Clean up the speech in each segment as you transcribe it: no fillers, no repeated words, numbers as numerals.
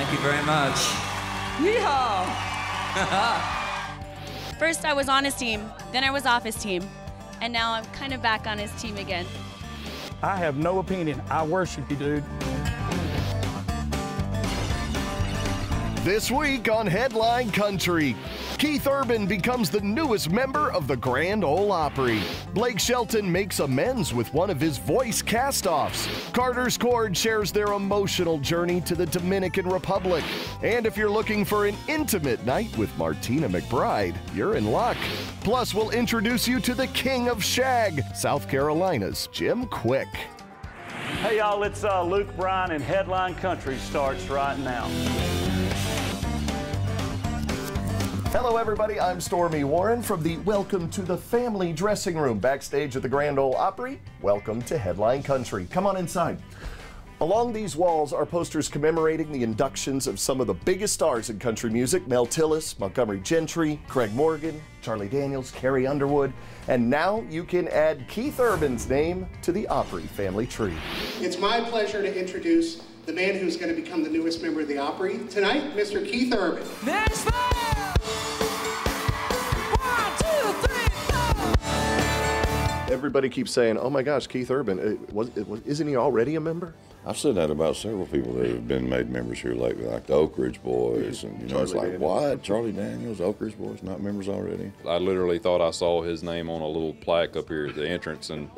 Thank you very much. Yeehaw! First I was on his team, then I was off his team, and now I'm kind of back on his team again. I have no opinion. I worship you, dude. This week on Headline Country, Keith Urban becomes the newest member of the Grand Ole Opry. Blake Shelton makes amends with one of his voice cast-offs. Carter's Chord shares their emotional journey to the Dominican Republic. And if you're looking for an intimate night with Martina McBride, you're in luck. Plus, we'll introduce you to the king of shag, South Carolina's Jim Quick. Hey y'all, it's Luke Bryan, and Headline Country starts right now. Hello everybody, I'm Stormy Warren from the Welcome to the Family dressing room backstage at the Grand Ole Opry. Welcome to Headline Country. Come on inside. Along these walls are posters commemorating the inductions of some of the biggest stars in country music: Mel Tillis, Montgomery Gentry, Craig Morgan, Charlie Daniels, Carrie Underwood, and now you can add Keith Urban's name to the Opry family tree. It's my pleasure to introduce the man who's going to become the newest member of the Opry tonight, Mr. Keith Urban. That's fine! 1, 2, 3, 4! Everybody keeps saying, oh my gosh, Keith Urban, isn't he already a member? I've said that about several people that have been made members here lately, like the Oak Ridge Boys, and it's like, what? Charlie Daniels, Oak Ridge Boys, not members already? I literally thought I saw his name on a little plaque up here at the entrance, and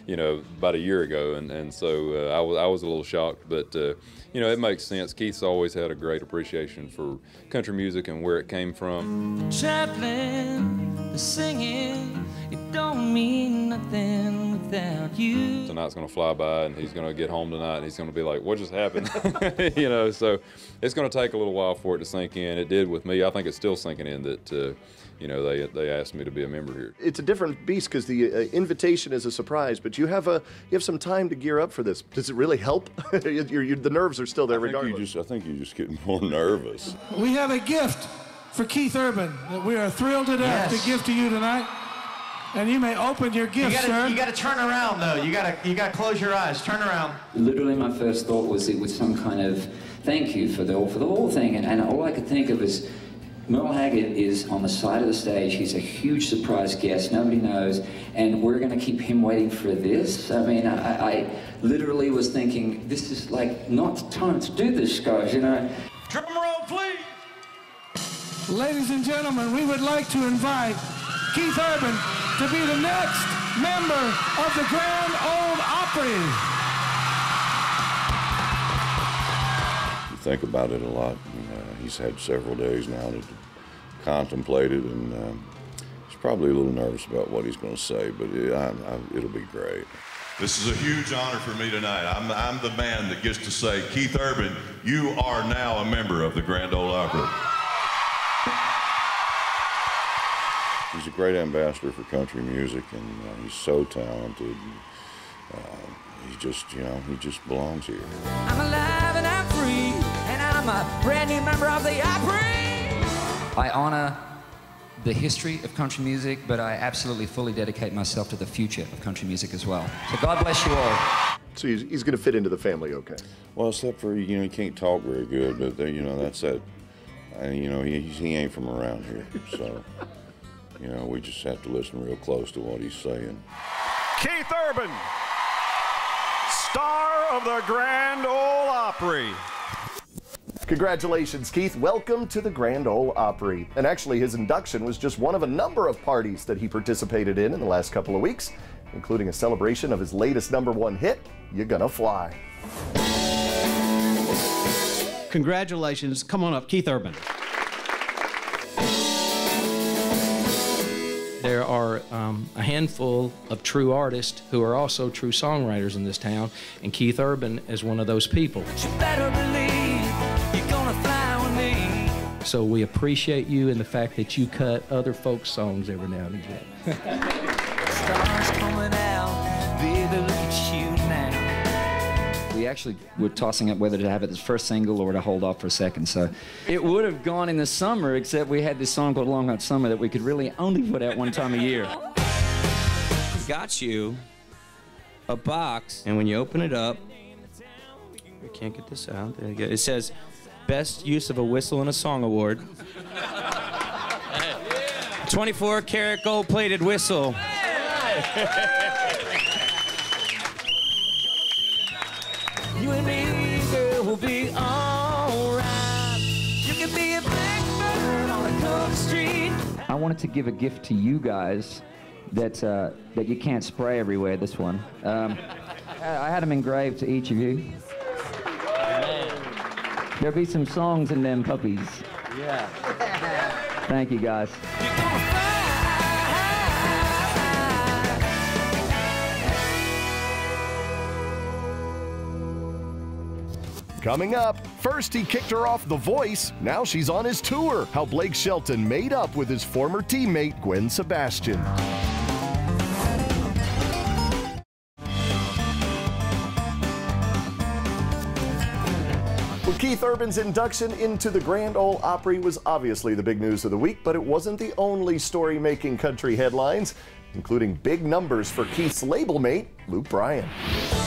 about a year ago, and so I was a little shocked, but it makes sense. Keith's always had a great appreciation for country music and where it came from. Chaplain, the singing, it don't mean nothing without you. Tonight's gonna fly by, and he's gonna get home tonight, and he's gonna be like, what just happened? So it's gonna take a little while for it to sink in. It did with me. I think it's still sinking in that, they asked me to be a member here. It's a different beast because the invitation is a surprise, but you have some time to gear up for this. Does it really help? The nerves are still there regardless. I think you're just getting more nervous. We have a gift for Keith Urban that we are thrilled to death to give to you tonight. And you may open your gift, sir. You gotta turn around, though. You gotta close your eyes. Turn around. Literally, my first thought was it was some kind of thank you for the whole thing, and all I could think of is Merle Haggard is on the side of the stage. He's a huge surprise guest. Nobody knows, and we're going to keep him waiting for this. I mean, I literally was thinking, this is like not time to do this, guys. Drum roll, please. Ladies and gentlemen, we would like to invite Keith Urban to be the next member of the Grand Ole Opry. You think about it a lot. He's had several days now to contemplate it, and he's probably a little nervous about what he's going to say, but it'll be great. This is a huge honor for me tonight. I'm the man that gets to say, Keith Urban, you are now a member of the Grand Ole Opry. He's a great ambassador for country music, and he's so talented. He just belongs here. I'm alive and I'm free, and I'm a brand new member of the Opry. I honor the history of country music, but I absolutely fully dedicate myself to the future of country music as well. So God bless you all. So he's going to fit into the family, okay? Well, except for he can't talk very good, but that's that. He ain't from around here, so we just have to listen real close to what he's saying. Keith Urban, star of the Grand Ole Opry. Congratulations, Keith. Welcome to the Grand Ole Opry. And actually, his induction was just one of a number of parties that he participated in the last couple of weeks, including a celebration of his latest #1 hit, You're Gonna Fly. Congratulations. Come on up, Keith Urban. There are a handful of true artists who are also true songwriters in this town, and Keith Urban is one of those people. You better believe you're gonna fly with me. So we appreciate you and the fact that you cut other folks' songs every now and again. Stars coming out, baby, look at you now. We actually were tossing up whether to have it as first single or to hold off for a second. So it would have gone in the summer, except we had this song called Long Hot Summer that we could really only put out one time a year. Got you a box, and when you open it up, we can't get this out. There you go. It says, Best Use of a Whistle in a Song Award. 24-karat gold-plated whistle. You and me, girl, will be alright. You can be a blackbird on a cold street. I wanted to give a gift to you guys that you can't spray everywhere, this one. I had them engraved to each of you. There'll be some songs in them puppies. Yeah. Thank you, guys. Coming up, first he kicked her off The Voice, now she's on his tour. How Blake Shelton made up with his former teammate Gwen Sebastian. Well, Keith Urban's induction into the Grand Ole Opry was obviously the big news of the week, but it wasn't the only story making country headlines, including big numbers for Keith's label mate, Luke Bryan.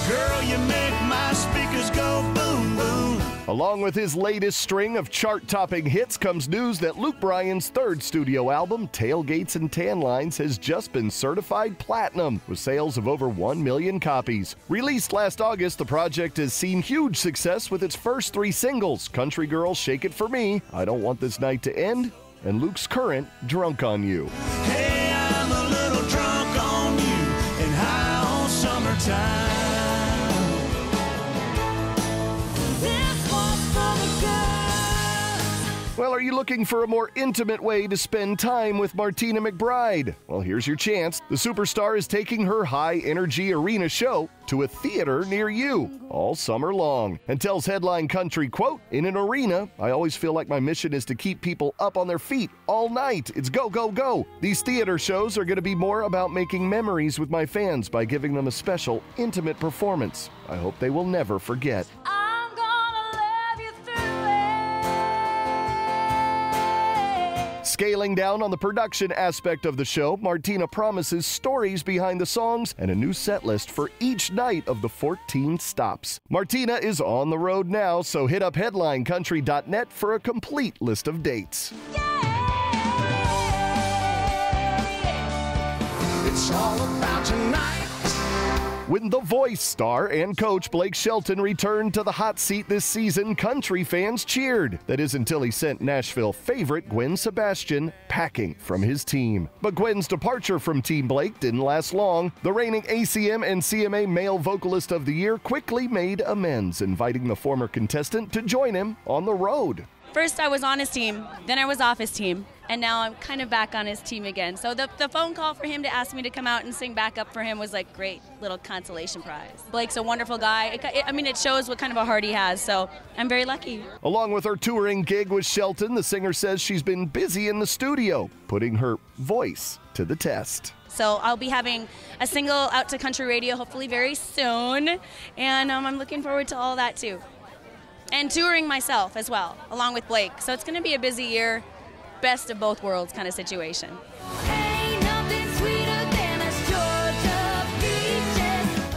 Girl, you make my speakers go boom, boom. Along with his latest string of chart-topping hits comes news that Luke Bryan's third studio album, Tailgates and Tan Lines, has just been certified platinum, with sales of over 1 million copies. Released last August, the project has seen huge success with its first 3 singles, Country Girl, Shake It For Me, I Don't Want This Night to End, and Luke's current, Drunk on You. Hey, I'm a little drunk on you and high on summertime. Well, are you looking for a more intimate way to spend time with Martina McBride? Well, here's your chance. The superstar is taking her high-energy arena show to a theater near you all summer long, and tells Headline Country, quote, "In an arena, I always feel like my mission is to keep people up on their feet all night. It's go, go, go. These theater shows are going to be more about making memories with my fans by giving them a special, intimate performance I hope they will never forget." Scaling down on the production aspect of the show, Martina promises stories behind the songs and a new set list for each night of the 14 stops. Martina is on the road now, so hit up headlinecountry.net for a complete list of dates. It's all about tonight. When The Voice star and coach Blake Shelton returned to the hot seat this season, country fans cheered. That is until he sent Nashville favorite Gwen Sebastian packing from his team. But Gwen's departure from Team Blake didn't last long. The reigning ACM and CMA Male Vocalist of the Year quickly made amends, inviting the former contestant to join him on the road. First I was on his team, then I was off his team, and now I'm kind of back on his team again. So the phone call for him to ask me to come out and sing backup for him was like great little consolation prize. Blake's a wonderful guy. It shows what kind of a heart he has, so I'm very lucky. Along with her touring gig with Shelton, the singer says she's been busy in the studio, putting her voice to the test. So I'll be having a single out to country radio hopefully very soon, and I'm looking forward to all that too. And touring myself as well, along with Blake. So it's going to be a busy year, best of both worlds kind of situation.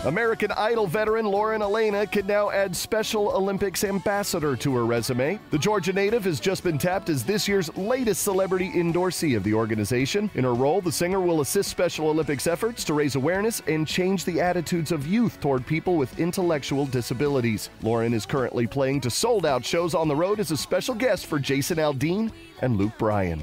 American Idol veteran Lauren Alaina can now add Special Olympics ambassador to her resume. The Georgia native has just been tapped as this year's latest celebrity endorsee of the organization. In her role, the singer will assist Special Olympics efforts to raise awareness and change the attitudes of youth toward people with intellectual disabilities. Lauren is currently playing to sold-out shows on the road as a special guest for Jason Aldean and Luke Bryan.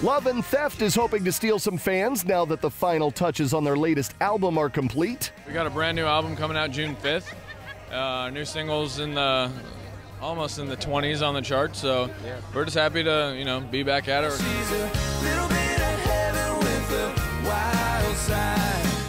Love and Theft is hoping to steal some fans now that the final touches on their latest album are complete. We got a brand new album coming out June 5th. New singles almost in the 20s on the chart, so we're just happy to be back at it.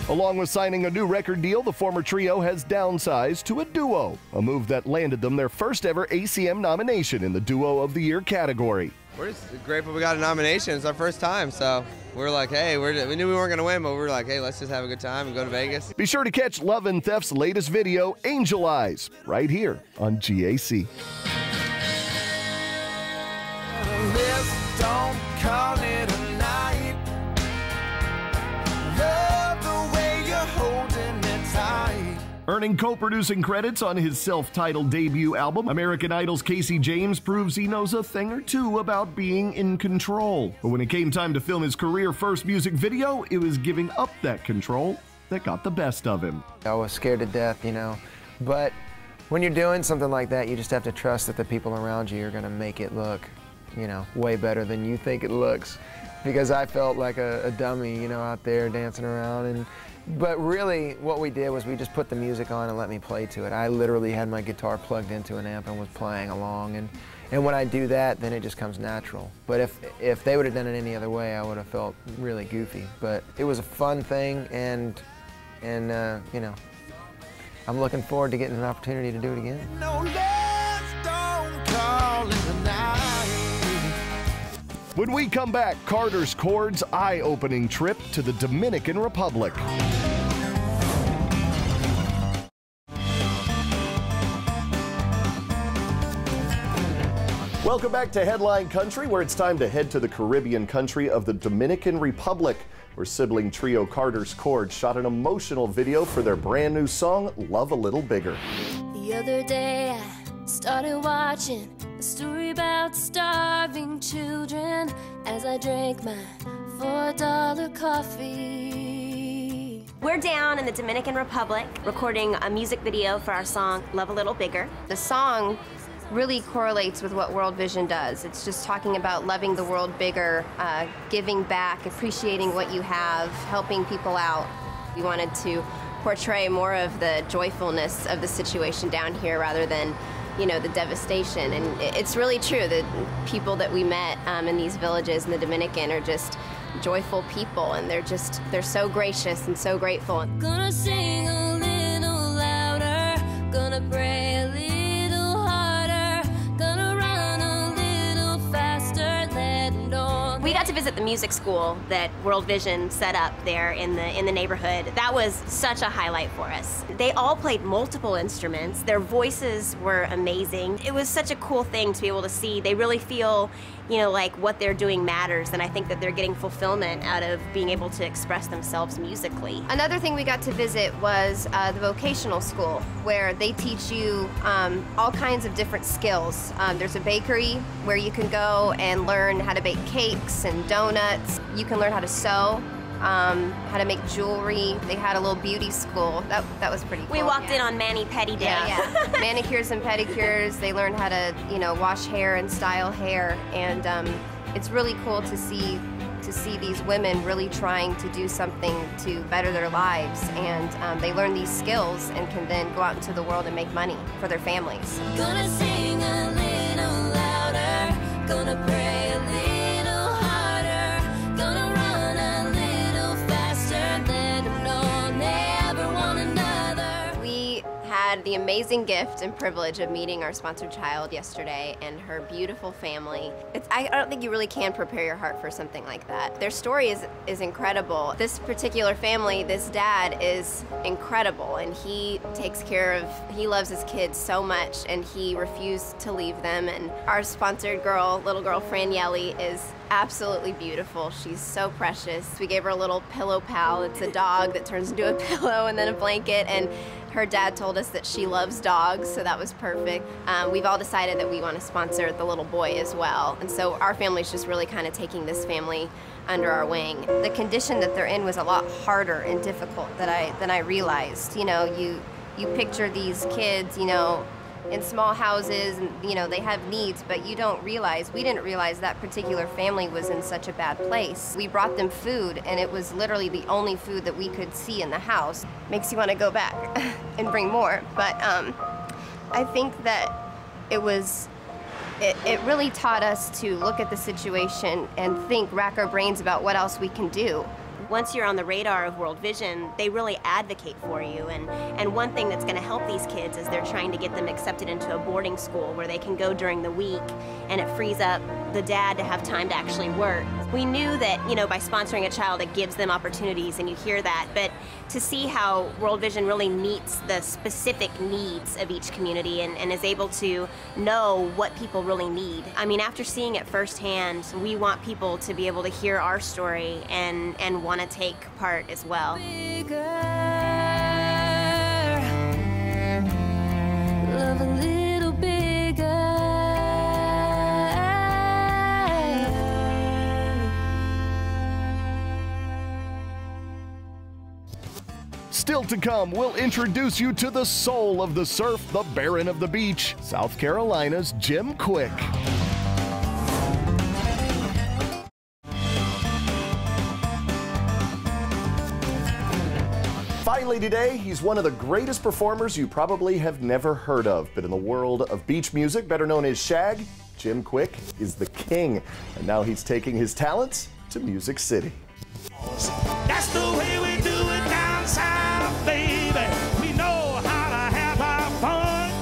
Along with signing a new record deal, the former trio has downsized to a duo, a move that landed them their first ever ACM nomination in the Duo of the Year category. We're just grateful we got a nomination. It's our first time, so we're like, hey, we knew we weren't going to win, but we were like, hey, let's just have a good time and go to Vegas. Be sure to catch Love and Theft's latest video, Angel Eyes, right here on GAC. Let's don't call it a night. Earning co-producing credits on his self-titled debut album, American Idol's Casey James proves he knows a thing or two about being in control. But when it came time to film his career first music video, it was giving up that control that got the best of him. I was scared to death, you know, but when you're doing something like that, you just have to trust that the people around you are going to make it look, you know, way better than you think it looks. Because I felt like a dummy, you know, out there dancing around. But really, what we did was we just put the music on and let me play to it. I literally had my guitar plugged into an amp and was playing along. And when I do that, then it just comes natural. But if they would have done it any other way, I would have felt really goofy. But it was a fun thing, and you know, I'm looking forward to getting an opportunity to do it again. When we come back, Carter's Chord's eye-opening trip to the Dominican Republic. Welcome back to Headline Country, where it's time to head to the Caribbean country of the Dominican Republic, where sibling trio Carter's Chord shot an emotional video for their brand new song, Love a Little Bigger. The other day I started watching a story about starving children as I drank my $4 coffee. We're down in the Dominican Republic recording a music video for our song, Love a Little Bigger. The song really correlates with what World Vision does. It's just talking about loving the world bigger, giving back, appreciating what you have, helping people out. We wanted to portray more of the joyfulness of the situation down here rather than, you know, the devastation. And it's really true that people that we met in these villages in the Dominican are just joyful people, and they're so gracious and so grateful. Gonna sing a little louder, gonna pray a little harder, gonna run a little faster, let it all. We got to visit the music school that World Vision set up there in the neighborhood. That was such a highlight for us. They all played multiple instruments. Their voices were amazing. It was such a cool thing to be able to see. They really feel, you know, like what they're doing matters, and I think that they're getting fulfillment out of being able to express themselves musically. Another thing we got to visit was the vocational school, where they teach you all kinds of different skills. There's a bakery where you can go and learn how to bake cakes and donuts. You can learn how to sew, how to make jewelry. They had a little beauty school. That was pretty cool. We walked in on mani-pedi day. Yeah. Manicures and pedicures. They learned how to, you know, wash hair and style hair. And it's really cool to see these women really trying to do something to better their lives. And they learn these skills and can then go out into the world and make money for their families. Gonna sing a little louder, gonna pray a little harder, gonna run a little faster, let them know never one another. We had the amazing gift and privilege of meeting our sponsored child yesterday and her beautiful family. I don't think you really can prepare your heart for something like that. Their story is incredible. This particular family, this dad is incredible, and he loves his kids so much, and he refused to leave them. And our sponsored little girl, Fran Yelly, is absolutely beautiful. She's so precious. We gave her a little pillow pal. It's a dog that turns into a pillow and then a blanket, and her dad told us that she loves dogs, so that was perfect. We've all decided that we want to sponsor the little boy as well, and so our family's just really kind of taking this family under our wing. The condition that they're in was a lot harder and difficult than I realized. You know, you picture these kids, you know, in small houses, and you know, they have needs, but we didn't realize that particular family was in such a bad place. We brought them food, and it was literally the only food that we could see in the house. Makes you want to go back and bring more, but I think that it really taught us to look at the situation and rack our brains about what else we can do. Once you're on the radar of World Vision, they really advocate for you. And one thing that's going to help these kids is they're trying to get them accepted into a boarding school where they can go during the week, and it frees up the dad to have time to actually work. We knew that, you know, by sponsoring a child, it gives them opportunities, and you hear that. But to see how World Vision really meets the specific needs of each community and is able to know what people really need. I mean, after seeing it firsthand, we want people to be able to hear our story and want to take part as well. Bigger, a little bigger. Still to come, we'll introduce you to the soul of the surf, the Baron of the Beach, South Carolina's Jim Quick. Finally today, he's one of the greatest performers you probably have never heard of, but in the world of beach music, better known as Shag, Jim Quick is the king, and now he's taking his talents to Music City. That's the way we do it down south, baby. We know how to have our fun.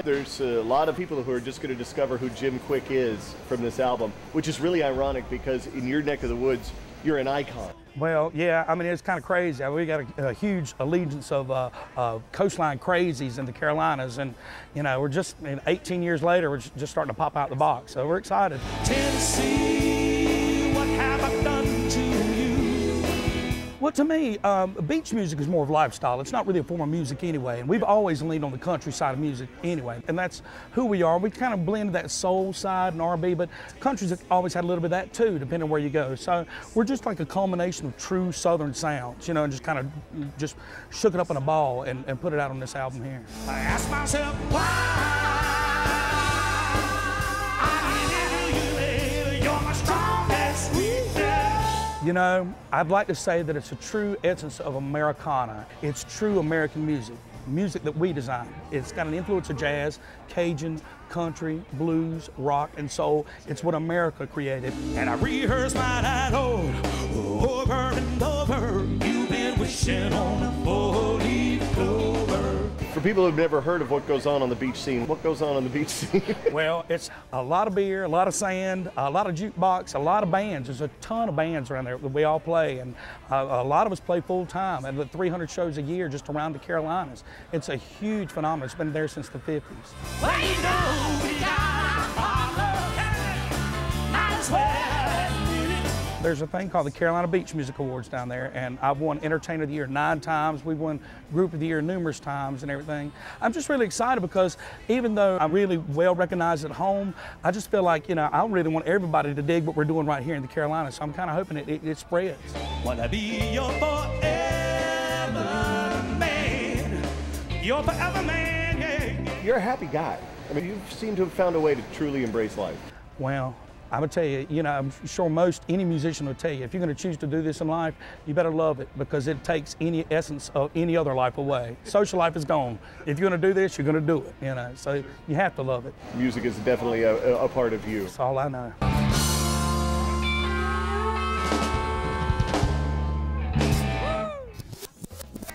There's a lot of people who are just going to discover who Jim Quick is from this album, which is really ironic because in your neck of the woods, you're an icon. Well, yeah, I mean, it's kind of crazy. We got a huge allegiance of coastline crazies in the Carolinas, and, you know, we're just, 18 years later, we're just starting to pop out the box, so we're excited. Tennessee, what have I done to you? Well, to me, beach music is more of a lifestyle. It's not really a form of music anyway, and we've always leaned on the country side of music anyway, and that's who we are. We kind of blended that soul side and R&B, but country's always had a little bit of that too, depending on where you go. So we're just like a culmination of true Southern sounds, you know, and just kind of just shook it up in a ball and put it out on this album here. I ask myself why. You know, I'd like to say that it's a true essence of Americana. It's true American music, music that we design. It's got an influence of jazz, Cajun, country, blues, rock, and soul. It's what America created. And I rehearse my night over and over. You've been wishing on a four-leaf clover. For people who've never heard of what goes on the beach scene, what goes on the beach scene? Well, it's a lot of beer, a lot of sand, a lot of jukebox, a lot of bands. There's a ton of bands around there that we all play, and a lot of us play full time at 300 shows a year just around the Carolinas. It's a huge phenomenon. It's been there since the 50s. Well, you know we got our love, might as well admit it. There's a thing called the Carolina Beach Music Awards down there, and I've won Entertainer of the Year 9 times. We've won Group of the Year numerous times and everything. I'm just really excited because even though I'm really well recognized at home, I just feel like, you know, I really want everybody to dig what we're doing right here in the Carolinas. So I'm kind of hoping it spreads. Wanna be your forever man. Your forever man, yeah. You're a happy guy. I mean, you seem to have found a way to truly embrace life. Well, I would tell you, you know, I'm sure any musician would tell you, if you're going to choose to do this in life, you better love it because it takes any essence of any other life away. Social life is gone. If you're going to do this, you're going to do it, you know, so you have to love it. Music is definitely a part of you. That's all I know.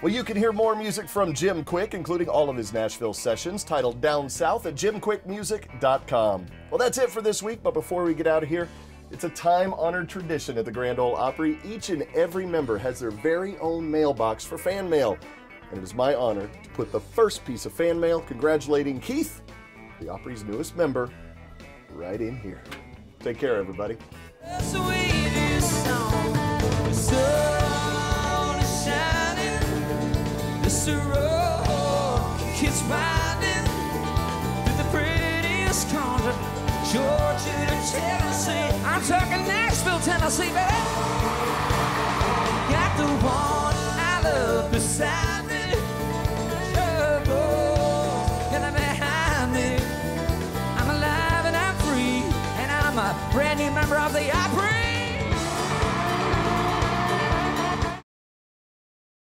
Well, you can hear more music from Jim Quick, including all of his Nashville sessions, titled Down South at jimquickmusic.com. Well, that's it for this week, but before we get out of here, it's a time-honored tradition at the Grand Ole Opry. Each and every member has their very own mailbox for fan mail, and it is my honor to put the first piece of fan mail congratulating Keith, the Opry's newest member, right in here. Take care, everybody. The road keeps winding through the prettiest country, Georgia to Tennessee. I'm talking Nashville, Tennessee, baby. Got the one I love beside me, trouble and behind me. I'm alive and I'm free, and I'm a brand new member of the Opry.